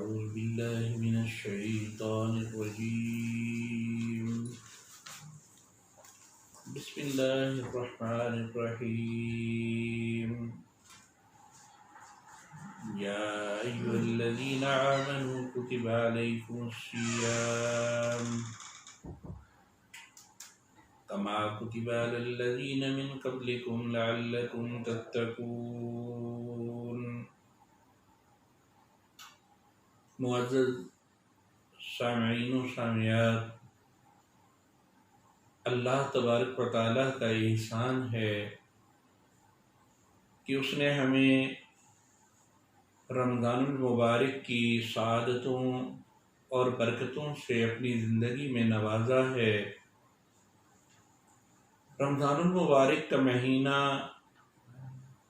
أعوذ بالله من الشيطان الرجيم بسم الله الرحمن الرحيم يا أيها الذين آمنوا كتب عليكم الصيام كما كتب على الذين من قبلكم لعلكم تتقون۔ معزز سامعین و سامعات، اللہ تبارک و تعالیٰ کا احسان ہے کہ اس نے ہمیں رمضان المبارک کی سعادتوں اور برکتوں سے اپنی زندگی میں نوازا ہے۔ رمضان المبارک کا مہینہ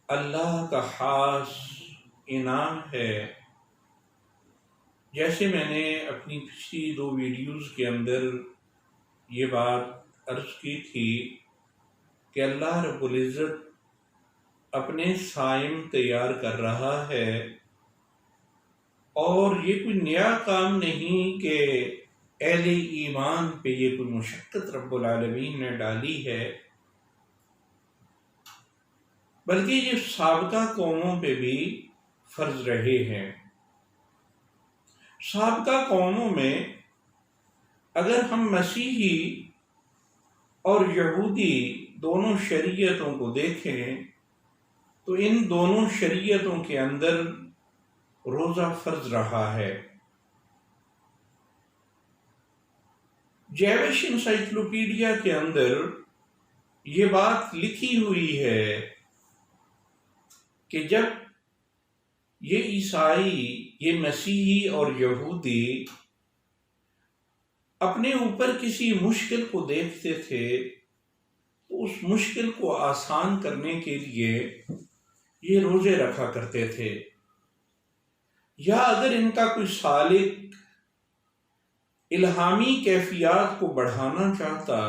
اللہ کا خاص انعام ہے۔ جیسے میں نے اپنی پچھلی 2 ویڈیوز کے اندر یہ بات عرض کی تھی کہ اللہ رب العزت اپنے صائم تیار کر رہا ہے، اور یہ کوئی نیا کام نہیں کہ اہل ایمان پہ یہ کوئی مشقت رب العالمین نے ڈالی ہے، بلکہ یہ سابقہ قوموں پہ بھی فرض رہے ہیں۔ سابقہ قوموں میں اگر ہم مسیحی اور یہودی دونوں شریعتوں کو دیکھیں تو ان دونوں شریعتوں کے اندر روزہ فرض رہا ہے۔ جیوش انسائکلوپیڈیا کے اندر یہ بات لکھی ہوئی ہے کہ جب یہ عیسائی، یہ مسیحی اور یہودی اپنے اوپر کسی مشکل کو دیکھتے تھے تو اس مشکل کو آسان کرنے کے لیے یہ روزے رکھا کرتے تھے، یا اگر ان کا کوئی سالک الہامی کیفیات کو بڑھانا چاہتا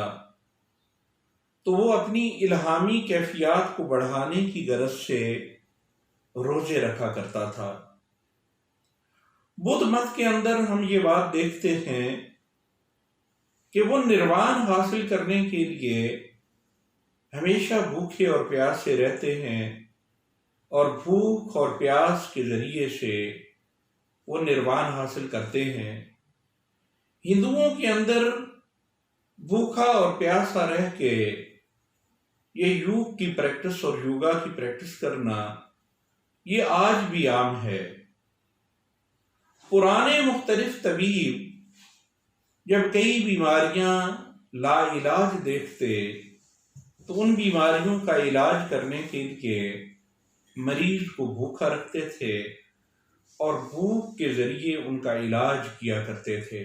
تو وہ اپنی الہامی کیفیات کو بڑھانے کی غرض سے روزے رکھا کرتا تھا۔ بدھ مت کے اندر ہم یہ بات دیکھتے ہیں کہ وہ نروان حاصل کرنے کے لیے ہمیشہ بھوکے اور پیاسے رہتے ہیں، اور بھوک اور پیاس کے ذریعے سے وہ نروان حاصل کرتے ہیں۔ ہندوؤں کے اندر بھوکا اور پیاسا رہ کے یہ یوگ کی پریکٹس اور یوگا کی پریکٹس کرنا یہ آج بھی عام ہے۔ پرانے مختلف طبیب جب کئی بیماریاں لا علاج دیکھتے تو ان بیماریوں کا علاج کرنے کے لیے مریض کو بھوکا رکھتے تھے اور بھوک کے ذریعے ان کا علاج کیا کرتے تھے۔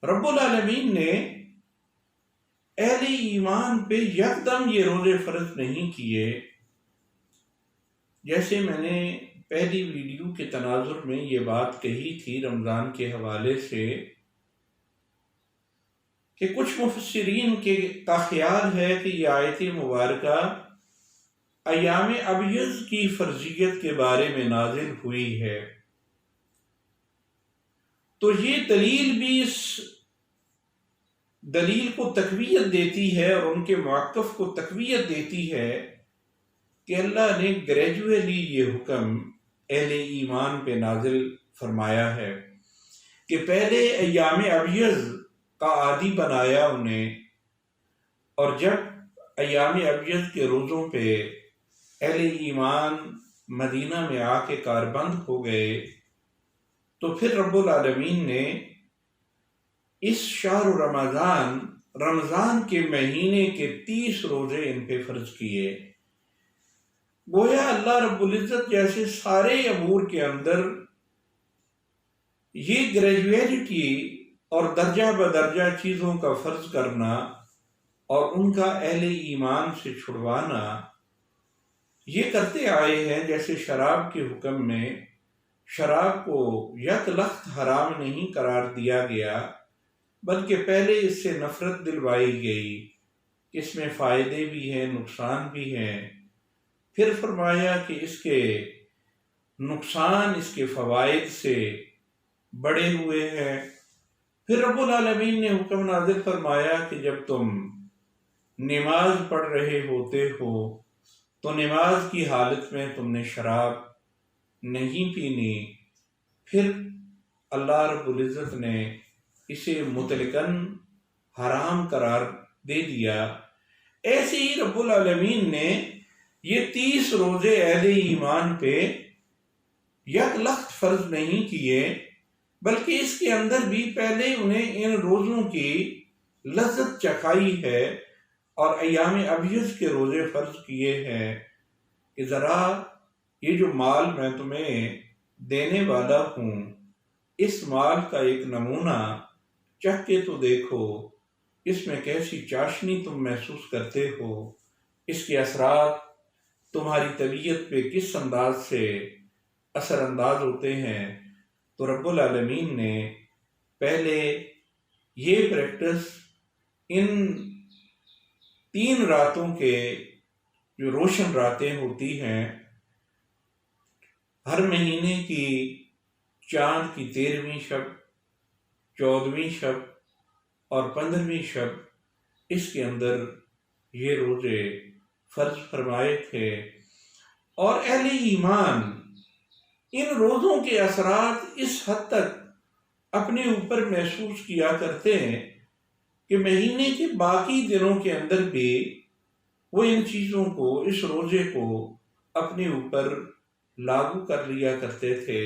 رب العالمین نے اہل ایمان پہ یکدم یہ روزے فرض نہیں کیے۔ جیسے میں نے پہلی ویڈیو کے تناظر میں یہ بات کہی تھی رمضان کے حوالے سے کہ کچھ مفسرین کا خیال ہے کہ یہ آیت مبارکہ ایام ابیض کی فرضیت کے بارے میں نازل ہوئی ہے، تو یہ دلیل بھی اس دلیل کو تقویت دیتی ہے اور ان کے موقف کو تقویت دیتی ہے کہ اللہ نے گریجولی یہ حکم اہل ایمان پہ نازل فرمایا ہے کہ پہلے ایام ابیض کا عادی بنایا انہیں، اور جب ایام ابیض کے روزوں پہ اہل ایمان مدینہ میں آ کے کاربند ہو گئے تو پھر رب العالمین نے اس شہر رمضان کے مہینے کے 30 روزے ان پہ فرض کیے۔ گویا اللہ رب العزت جیسے سارے امور کے اندر یہ گریجویلٹی اور درجہ بدرجہ چیزوں کا فرض کرنا اور ان کا اہل ایمان سے چھڑوانا یہ کرتے آئے ہیں۔ جیسے شراب کے حکم میں شراب کو یک لخت حرام نہیں قرار دیا گیا، بلکہ پہلے اس سے نفرت دلوائی گئی، اس میں فائدے بھی ہیں نقصان بھی ہیں، پھر فرمایا کہ اس کے نقصان اس کے فوائد سے بڑے ہوئے ہیں۔ پھر رب العالمین نے حکم نازل فرمایا کہ جب تم نماز پڑھ رہے ہوتے ہو تو نماز کی حالت میں تم نے شراب نہیں پینی۔ پھر اللہ رب العزت نے اسے مطلقاً حرام قرار دے دیا۔ ایسے ہی رب العالمین نے یہ 30 روزے اہل ایمان پہ یک لخت فرض نہیں کیے، بلکہ اس کے اندر بھی پہلے انہیں ان روزوں کی لذت چکھائی ہے اور ایام ابیض کے روزے فرض کیے ہیں کہ ذرا یہ جو مال میں تمہیں دینے والا ہوں، اس مال کا ایک نمونہ چکھ کے تو دیکھو، اس میں کیسی چاشنی تم محسوس کرتے ہو، اس کے اثرات تمہاری طبیعت پہ کس انداز سے اثر انداز ہوتے ہیں۔ تو رب العالمین نے پہلے یہ پریکٹس ان 3 راتوں کے جو روشن راتیں ہوتی ہیں، ہر مہینے کی چاند کی 13ویں شب، 14ویں شب اور 15ویں شب، اس کے اندر یہ روزے فرض فرمائے تھے۔ اور اہل ایمان ان روزوں کے اثرات اس حد تک اپنے اوپر محسوس کیا کرتے ہیں کہ مہینے کے باقی دنوں کے اندر بھی وہ ان چیزوں کو، اس روزے کو اپنے اوپر لاگو کر لیا کرتے تھے۔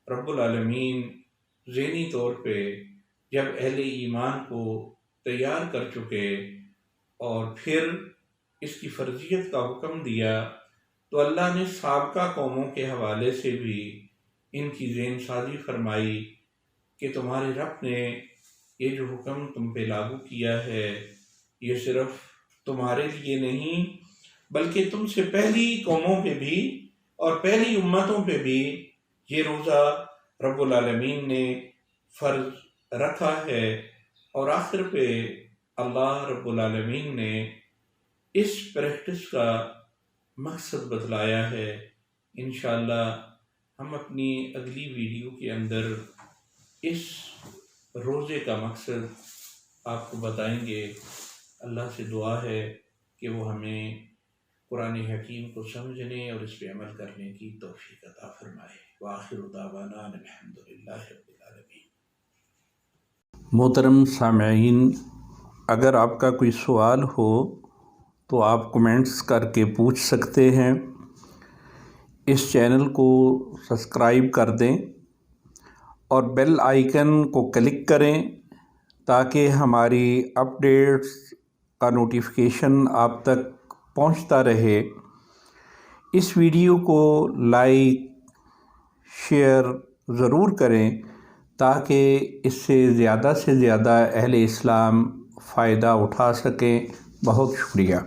رب العالمین ذہنی طور پہ جب اہل ایمان کو تیار کر چکے اور پھر اس کی فرضیت کا حکم دیا، تو اللہ نے سابقہ قوموں کے حوالے سے بھی ان کی ذہن سازی فرمائی کہ تمہارے رب نے یہ جو حکم تم پہ لاگو کیا ہے، یہ صرف تمہارے لیے نہیں بلکہ تم سے پہلی قوموں پہ بھی اور پہلی امتوں پہ بھی یہ روزہ رب العالمین نے فرض رکھا ہے۔ اور آخر پہ اللہ رب العالمین نے اس پریکٹس کا مقصد بتلایا ہے۔ انشاءاللہ ہم اپنی اگلی ویڈیو کے اندر اس روزے کا مقصد آپ کو بتائیں گے۔ اللہ سے دعا ہے کہ وہ ہمیں قرآن حکیم کو سمجھنے اور اس پہ عمل کرنے کی توفیق عطا فرمائے۔ وآخر دعوانا الحمدللہ رب العالمین۔ محترم سامعین، اگر آپ کا کوئی سوال ہو تو آپ کمنٹس کر کے پوچھ سکتے ہیں۔ اس چینل کو سبسکرائب کر دیں اور بیل آئیکن کو کلک کریں تاکہ ہماری اپڈیٹس کا نوٹیفیکیشن آپ تک پہنچتا رہے۔ اس ویڈیو کو لائک شیئر ضرور کریں تاکہ اس سے زیادہ اہل اسلام فائدہ اٹھا سکیں۔ بہت شکریہ۔